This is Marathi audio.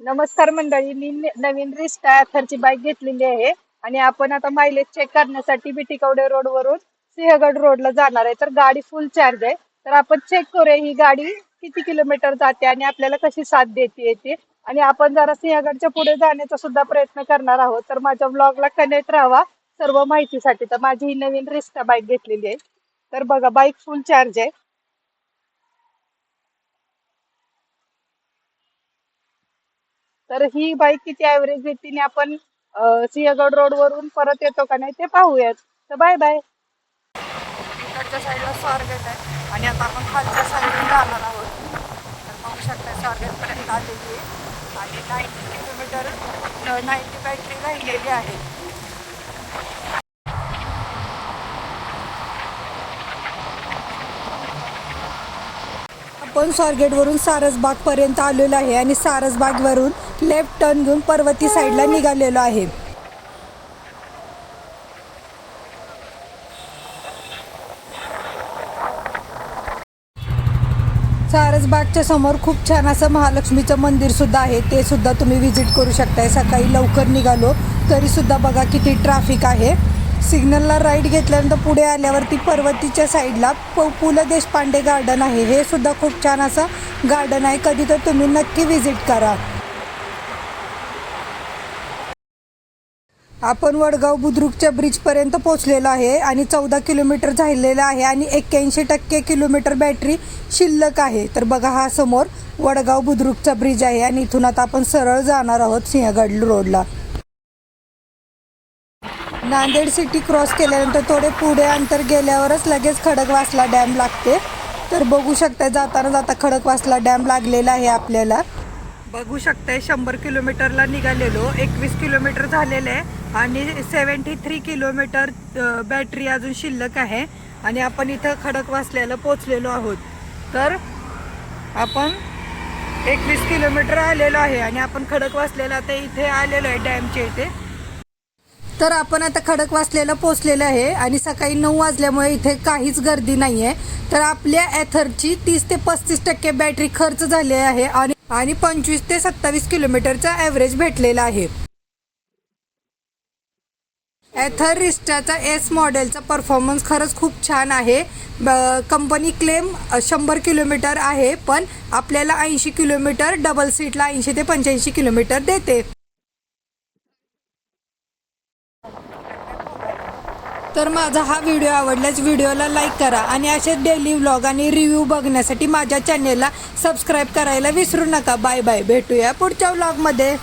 नमस्कार मंडळी, मी नवीन रिस्टा ॲथरची बाईक घेतलेली आहे आणि आपण आता मायलेज चेक करण्यासाठी बिटीकवडे रोड वरून सिंहगड रोडला जाणार आहे. तर गाडी फुल चार्ज आहे. तर आपण चेक करूया ही गाडी किती किलोमीटर जाते आणि आपल्याला कशी साथ देते ते. आणि आपण जरा सिंहगडच्या पुढे जाण्याचा सुद्धा प्रयत्न करणार आहोत. तर माझ्या ब्लॉगला कनेक्ट राहावा सर्व माहितीसाठी. तर माझी ही नवीन रिस्टा बाईक घेतलेली आहे. तर बघा, बाईक फुल चार्ज आहे. तर ही बाईक किती ऍव्हरेज देते आणि आपण सिंहगड रोड वरून परत येतो का नाही ते पाहूयात. तर बाय बाय. इकडच्या साईडला स्वारगेट आहे आणि आता आपण खालच्या साईडला जाणार आहोत. तर पाहू शकता स्वारगेट पर्यंत आलेली आहे आणि 90 किलोमीटर 90 बॅटरी राहिलेली आहे. आपण स्वारगेटवरून सारसबाग पर्यंत आलेलो आहे आणि सारसबागवरून लेफ्ट टर्न घेऊन पर्वती साईडला निघालेलो आहे. सारसबागच्या समोर खूप छान असं महालक्ष्मीचं मंदिर सुद्धा आहे. ते सुद्धा तुम्ही व्हिजिट करू शकताय. सकाळी लवकर निघालो तरी सुद्धा बघा किती ट्रॅफिक आहे. सिग्नलला राईट घेतल्यानंतर पुढे आल्यावरती पर्वतीच्या साईडला पु ल देशपांडे गार्डन आहे. हे सुद्धा खूप छान असं गार्डन आहे. कधी तर तुम्ही नक्की व्हिजिट करा. आपण वडगाव बुद्रुकच्या ब्रिजपर्यंत पोहोचलेलो आहे आणि 14 किलोमीटर झालेलं आहे आणि 81% किलोमीटर बॅटरी शिल्लक आहे. तर बघा, हा समोर वडगाव बुद्रुकचा ब्रिज आहे आणि इथून आता आपण सरळ जाणार आहोत सिंहगड रोडला. नांदेड सिटी क्रॉस केल्यानंतर थोडे पुढे अंतर गेल्यावरच लगेच खडकवासला डॅम लागते. तर बघू शकता, जाताना जाता खडकवासला डॅम लागलेला आहे आपल्याला. बघू शकताय 100 किलोमीटरला निघालेलो, 21 किलोमीटर झालेले आहे आणि 73 किलोमीटर बॅटरी अजून शिल्लक आहे आणि आपण इथं खडकवासल्याला पोचलेलो आहोत. तर आपण 21 किलोमीटर आलेलो आहे आणि आपण खडकवासल्याला ते इथे आलेलो आहे डॅमच्या इथे. तर आपण आता खडकवासल्याला पोचलेलं आहे आणि सकाळी 9 वाजल्यामुळे इथे काहीच गर्दी नाही आहे. तर आपल्या ॲथरची 30 ते 35% बॅटरी खर्च झाली आहे आणि 25 ते 27 किलोमीटरचा ॲव्हरेज भेटलेला आहे. ॲथर रिस्टाचा एस मॉडेलचा परफॉर्मन्स खरंच खूप छान आहे. कंपनी क्लेम 100 किलोमीटर आहे, पण आपल्याला 80 किलोमीटर डबल सीटला 80 ते 85 किलोमीटर देते. तर माझा हा व्हिडिओ आवडल्यास व्हिडिओला लाईक करा आणि असेच डेली व्लॉग आणि रिव्ह्यू बघण्यासाठी माझ्या चॅनेलला सबस्क्राईब करायला विसरू नका. Bye bye. भेटूया पुढच्या व्लॉगमध्ये.